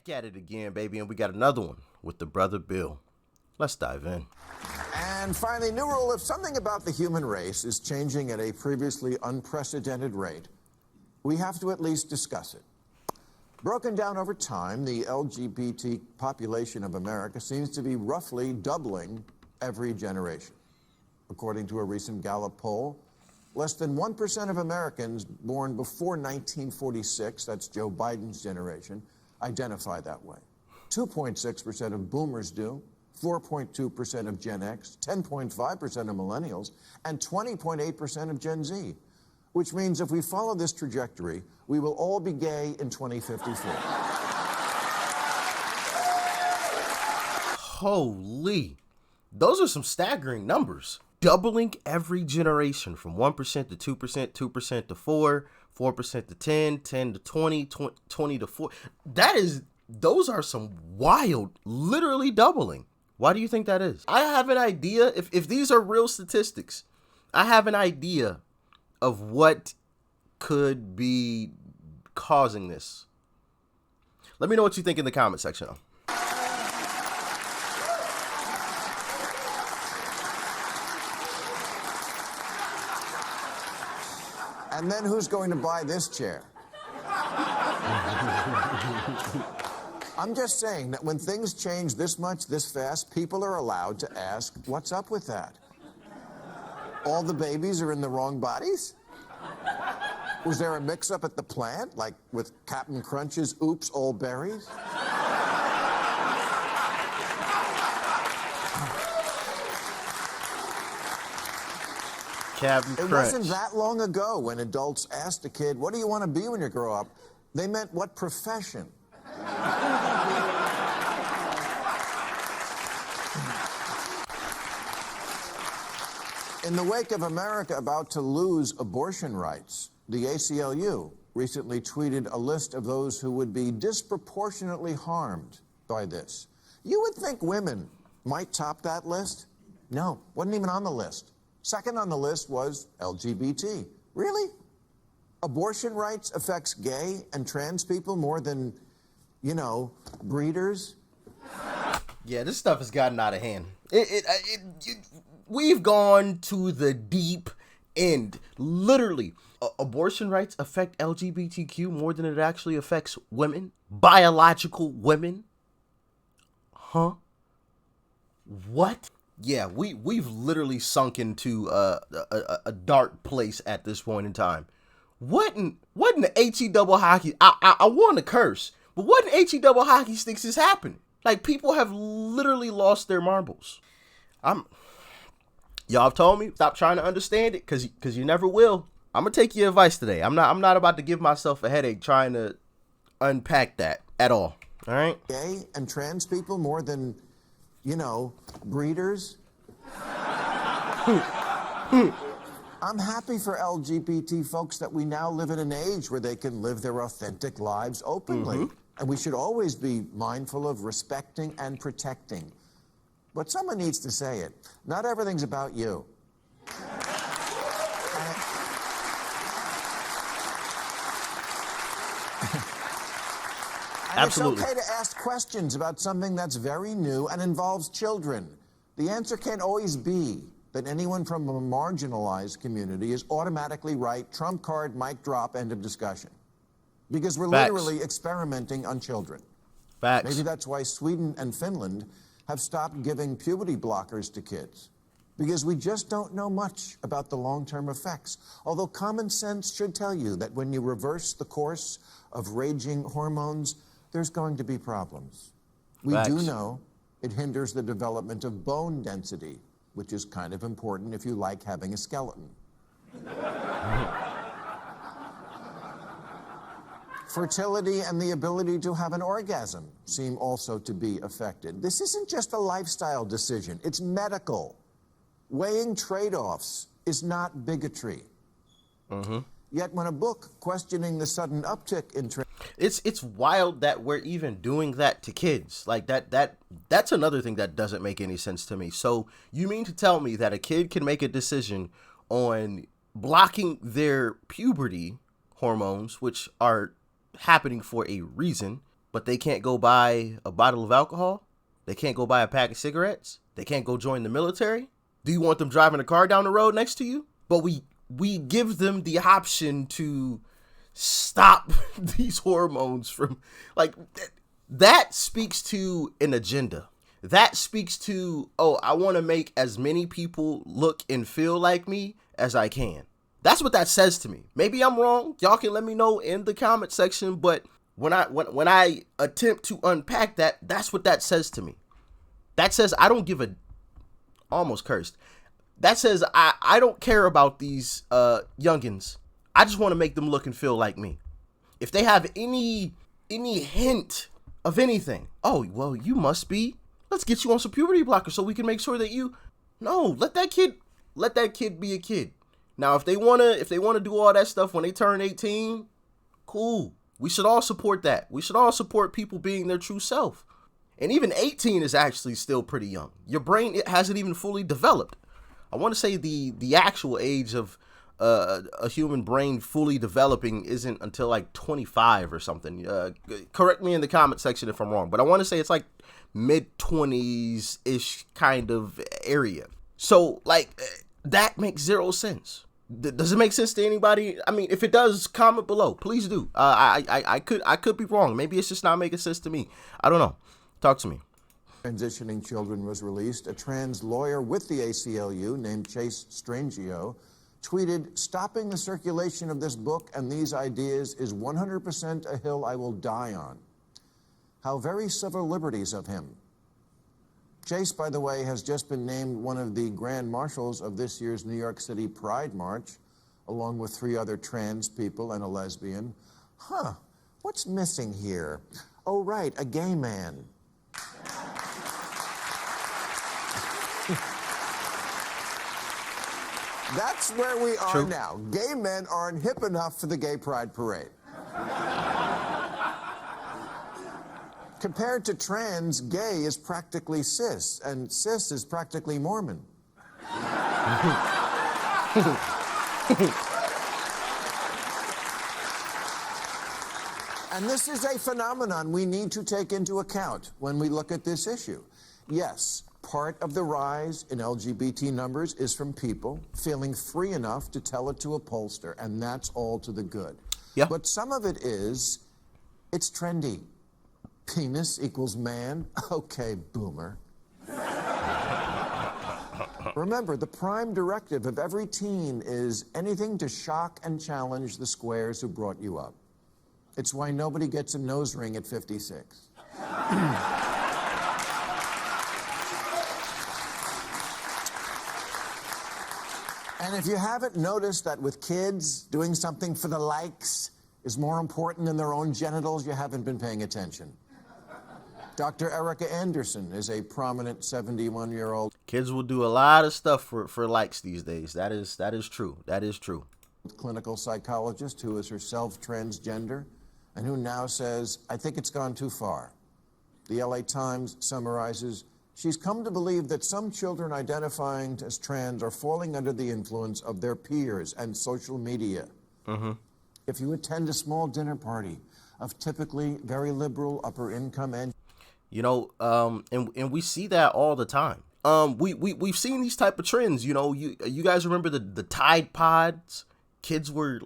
Back at it again, baby, and we got another one with the brother Bill. Let's dive in. And finally, new rule: if something about the human race is changing at a previously unprecedented rate, we have to at least discuss it. Broken down over time, the LGBT population of America seems to be roughly doubling every generation. According to a recent Gallup poll, less than 1% of Americans born before 1946, that's Joe Biden's generation, identify that way. 2.6% of boomers do, 4.2% of Gen X, 10.5% of millennials, and 20.8% of Gen Z. Which means if we follow this trajectory, we will all be gay in 2054. Holy, those are some staggering numbers. Doubling every generation from 1% to 2%, 2% to 4%, 4% to 10%, 10% to 20%, 20% to 4%. Those are some wild, literally doubling. Why do you think that is? I have an idea, if these are real statistics, I have an idea of what could be causing this. Let me know what you think in the comment section. And then who's going to buy this chair? I'm just saying that when things change this much, this fast, people are allowed to ask, what's up with that? All the babies are in the wrong bodies? Was there a mix-up at the plant, like with Captain Crunch's Oops, All Berries? Captain Crunch. It wasn't that long ago when adults asked a kid, what do you want to be when you grow up? They meant what profession? In the wake of America about to lose abortion rights, the ACLU recently tweeted a list of those who would be disproportionately harmed by this. You would think women might top that list? No, wasn't even on the list. Second on the list was LGBT. Really? Abortion rights affects gay and trans people more than, breeders? Yeah, this stuff has gotten out of hand. We've gone to the deep end. Literally, abortion rights affect LGBTQ more than it actually affects women, biological women. Huh? What? Yeah, we've literally sunk into a dark place at this point in time. What in the HE double hockey? I want to curse, but what in HE double hockey sticks is happening? Like, people have literally lost their marbles. Y'all have told me stop trying to understand it, cause you never will. I'm gonna take your advice today. I'm not about to give myself a headache trying to unpack that at all. All right. Gay and trans people more than, breeders. I'm happy for LGBT folks that we now live in an age where they can live their authentic lives openly. Mm-hmm. And we should always be mindful of respecting and protecting. But someone needs to say it. Not everything's about you. And Absolutely. It's okay to ask questions about something that's very new and involves children. The answer can't always be that anyone from a marginalized community is automatically right, trump card, mic drop, end of discussion. Because we're Facts. literally experimenting on children. Facts. Maybe that's why Sweden and Finland have stopped giving puberty blockers to kids. Because we just don't know much about the long-term effects. Although common sense should tell you that when you reverse the course of raging hormones, there's going to be problems. We Facts. do know it hinders the development of bone density, which is kind of important if you like having a skeleton. Fertility and the ability to have an orgasm seem also to be affected. This isn't just a lifestyle decision, it's medical. Weighing trade-offs is not bigotry. Mm-hmm. Yet when a book questioning the sudden uptick in it's wild that we're even doing that to kids. Like that's another thing that doesn't make any sense to me. So you mean to tell me that a kid can make a decision on blocking their puberty hormones, which are happening for a reason, but they can't go buy a bottle of alcohol? They can't go buy a pack of cigarettes? They can't go join the military? Do you want them driving a car down the road next to you? But we give them the option to stop these hormones from, like, that speaks to an agenda. That speaks to, oh, I want to make as many people look and feel like me as I can. That's what that says to me. Maybe I'm wrong. Y'all can let me know in the comment section, but when I attempt to unpack that, that's what that says to me. That says I don't give a, almost cursed. That says I don't care about these youngins. I just want to make them look and feel like me. If they have any hint of anything, oh, well, you must be, let's get you on some puberty blockers so we can make sure that you, no, let that kid be a kid. Now, if they wanna do all that stuff when they turn 18, cool. We should all support that. We should all support people being their true self. And even 18 is actually still pretty young. Your brain, it hasn't even fully developed. I want to say the actual age of a human brain fully developing isn't until like 25 or something. Correct me in the comment section if I'm wrong, but I want to say it's like mid-20s-ish kind of area. So, like, that makes zero sense. Does it make sense to anybody? I mean, if it does, comment below. Please do. I could be wrong. Maybe it's just not making sense to me. I don't know. Talk to me. Transitioning Children was released. A trans lawyer with the ACLU named Chase Strangio tweeted, "Stopping the circulation of this book and these ideas is 100% a hill I will die on." How very civil liberties of him. Chase, by the way, has just been named one of the grand marshals of this year's New York City Pride March, along with 3 other trans people and a lesbian. Huh, what's missing here? Oh, right, a gay man. That's where we are True. now. Gay men aren't hip enough for the gay pride parade. Compared to trans, gay is practically cis, and cis is practically Mormon. And this is a phenomenon we need to take into account when we look at this issue. Yes, part of the rise in LGBT numbers is from people feeling free enough to tell it to a pollster, and that's all to the good. Yeah. But some of it is, it's trendy. Penis equals man? Okay, boomer. Remember, the prime directive of every teen is anything to shock and challenge the squares who brought you up. It's why nobody gets a nose ring at 56. And if you haven't noticed that with kids, doing something for the likes is more important than their own genitals, you haven't been paying attention. Dr. Erica Anderson is a prominent 71-year-old. Kids will do a lot of stuff for likes these days. That is true. That is true. Clinical psychologist who is herself transgender and who now says, "I think it's gone too far." The LA Times summarizes, "She's come to believe that some children identifying as trans are falling under the influence of their peers and social media." Mm-hmm. If you attend a small dinner party of typically very liberal upper income and and we see that all the time. We've seen these type of trends. You guys remember the Tide Pods? Kids were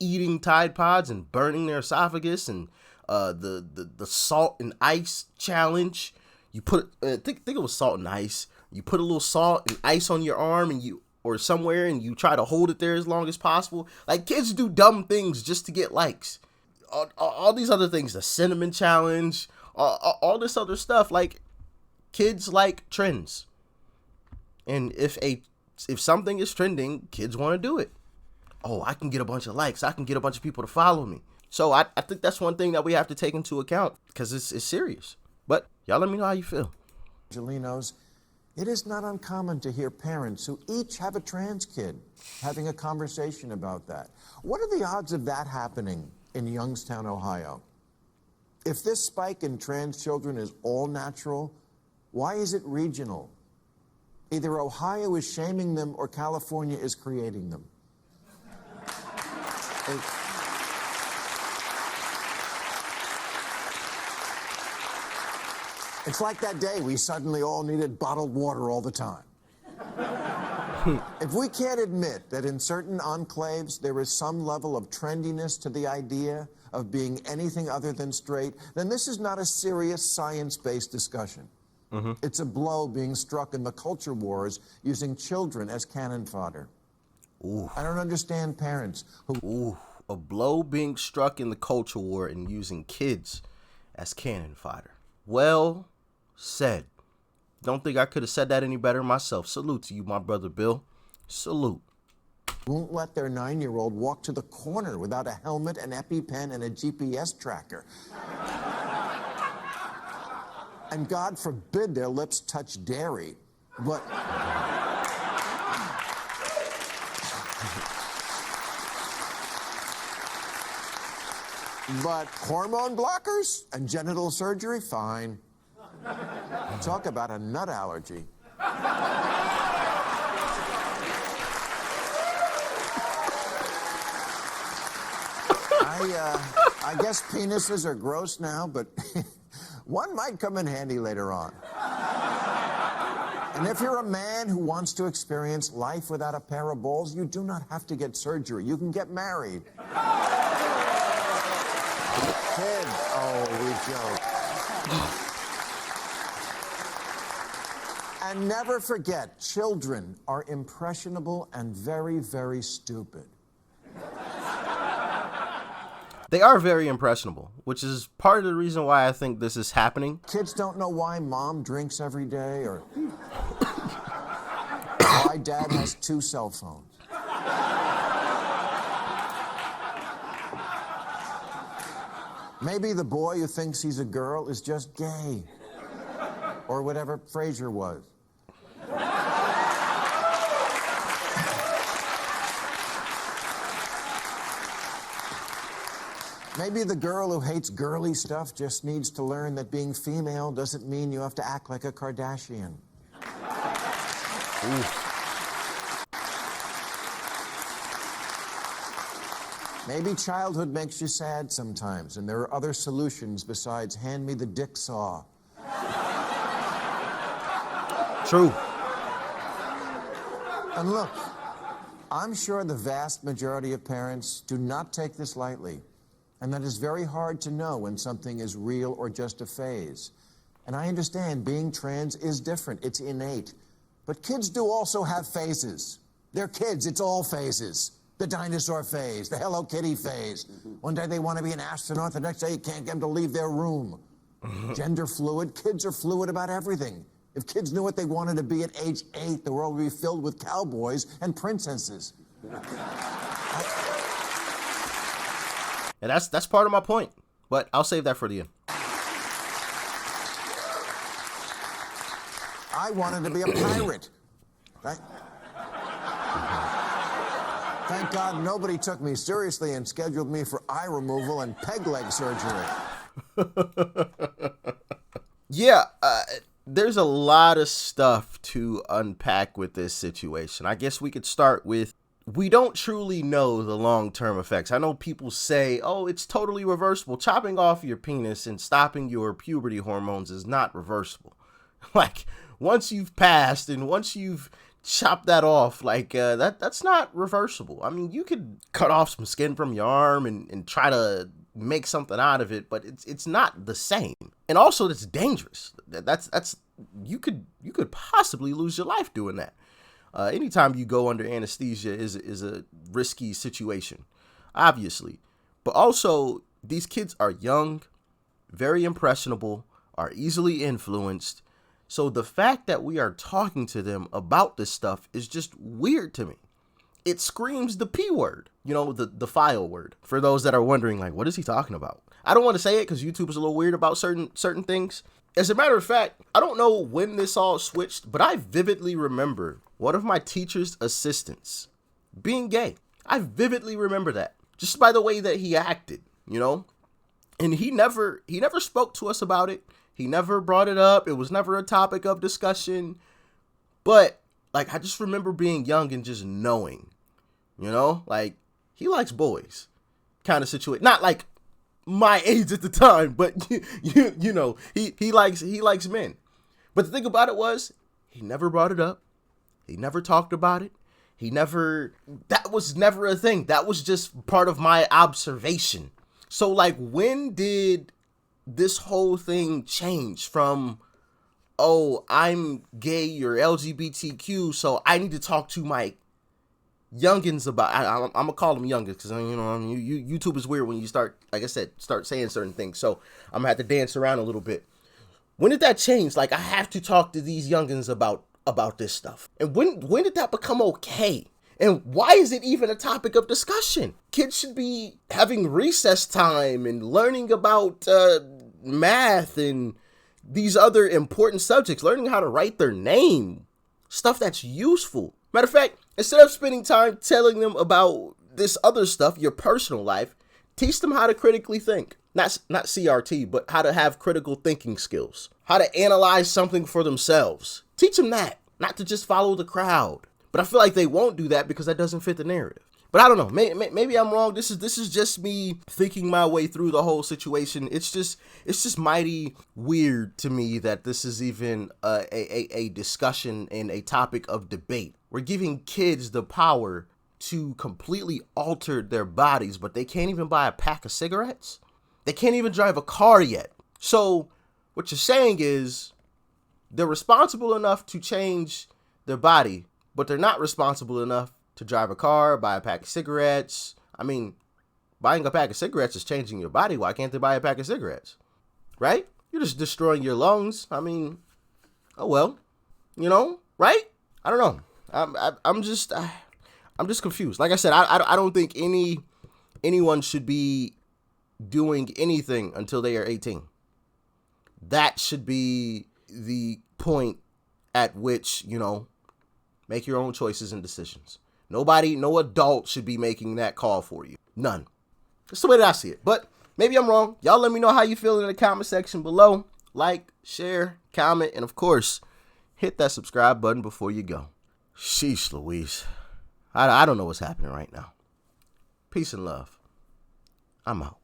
eating Tide Pods and burning their esophagus, and the salt and ice challenge. You put think it was salt and ice. You put a little salt and ice on your arm or somewhere, and you try to hold it there as long as possible. Like, kids do dumb things just to get likes. All these other things, the cinnamon challenge, all this other stuff. Like, kids like trends, and if something is trending, kids want to do it. Oh, I can get a bunch of likes. I can get a bunch of people to follow me. So I think that's one thing that we have to take into account, because it's serious. But y'all let me know how you feel. Angelinos, it is not uncommon to hear parents who each have a trans kid having a conversation about that. What are the odds of that happening in Youngstown, Ohio? If this spike in trans children is all natural, why is it regional? Either Ohio is shaming them or California is creating them. It's like that day we suddenly all needed bottled water all the time. If we can't admit that in certain enclaves there is some level of trendiness to the idea of being anything other than straight, then this is not a serious science-based discussion. It's a blow being struck in the culture wars using children as cannon fodder. Ooh. I don't understand parents who... Ooh, a blow being struck in the culture war and using kids as cannon fodder. Well said. Don't think I could have said that any better myself. Salute to you, my brother Bill. Salute. won't let their 9-year-old walk to the corner without a helmet, an EpiPen, and a GPS tracker. And God forbid their lips touch dairy, but... But hormone blockers and genital surgery, fine. Talk about a nut allergy. I guess penises are gross now, but one might come in handy later on. And if you're a man who wants to experience life without a pair of balls, you do not have to get surgery. You can get married. Kids, oh, we joke. And never forget, children are impressionable and very, very stupid. They are very impressionable, which is part of the reason why I think this is happening. Kids don't know why mom drinks every day or why dad has 2 cell phones. Maybe the boy who thinks he's a girl is just gay. Or whatever Frasier was. Maybe the girl who hates girly stuff just needs to learn that being female doesn't mean you have to act like a Kardashian. Ooh. Maybe childhood makes you sad sometimes, and there are other solutions besides hand me the dick saw. True. And look, I'm sure the vast majority of parents do not take this lightly. And that is very hard to know when something is real or just a phase. And I understand being trans is different. It's innate. But kids do also have phases. They're kids. It's all phases. The dinosaur phase, the Hello Kitty phase. One day they want to be an astronaut. The next day you can't get them to leave their room. Gender fluid. Kids are fluid about everything. If kids knew what they wanted to be at age 8, the world would be filled with cowboys and princesses. And that's part of my point, but I'll save that for the end. I wanted to be a pirate. Right? Thank God nobody took me seriously and scheduled me for eye removal and peg leg surgery. Yeah, there's a lot of stuff to unpack with this situation. I guess we could start with, we don't truly know the long-term effects. I know people say, oh, it's totally reversible. Chopping off your penis and stopping your puberty hormones is not reversible. Like, once you've passed and once you've chopped that off, like, that's not reversible. I mean, you could cut off some skin from your arm and try to make something out of it, but it's not the same. And also, it's dangerous. That's you could possibly lose your life doing that. Anytime you go under anesthesia is a risky situation, obviously. But also, these kids are young, very impressionable, are easily influenced. So the fact that we are talking to them about this stuff is just weird to me. It screams the P word, the file word. For those that are wondering, like, what is he talking about? I don't want to say it because YouTube is a little weird about certain things. As a matter of fact, I don't know when this all switched, but I vividly remember one of my teacher's assistants being gay. I vividly remember that, just by the way that he acted, and he never spoke to us about it. He never brought it up. It was never a topic of discussion. But like, I just remember being young and just knowing, like, he likes boys kind of situation. Not like my age at the time, but you know, he likes men. But the thing about it was, he never brought it up. He never talked about it. That was never a thing. That was just part of my observation. So like, when did this whole thing change from, oh, I'm gay or LGBTQ, so I need to talk to my youngins about, I'm gonna call them youngins, because YouTube is weird when you start, like I said, start saying certain things. So I'm gonna have to dance around a little bit. When did that change? Like, I have to talk to these youngins about this stuff. And when did that become okay? And why is it even a topic of discussion? Kids should be having recess time and learning about math and these other important subjects, learning how to write their name, stuff that's useful. Matter of fact, instead of spending time telling them about this other stuff, your personal life, teach them how to critically think. Not CRT, but how to have critical thinking skills. How to analyze something for themselves. Teach them that, not to just follow the crowd. But I feel like they won't do that because that doesn't fit the narrative. But I don't know. Maybe I'm wrong. This is just me thinking my way through the whole situation. It's just mighty weird to me that this is even a discussion and a topic of debate. We're giving kids the power to completely alter their bodies, but they can't even buy a pack of cigarettes. They can't even drive a car yet. So what you're saying is they're responsible enough to change their body, but they're not responsible enough to drive a car, buy a pack of cigarettes. I mean, buying a pack of cigarettes is changing your body. Why can't they buy a pack of cigarettes? Right? You're just destroying your lungs. I mean, oh well, right? I don't know. I'm just confused. Like I said, I don't think anyone should be doing anything until they are 18. That should be the point at which, make your own choices and decisions. No adult should be making that call for you. None. That's the way that I see it. But maybe I'm wrong. Y'all let me know how you feel in the comment section below. Like, share, comment, and of course, hit that subscribe button before you go. Sheesh Louise. I don't know what's happening right now. Peace and love. I'm out.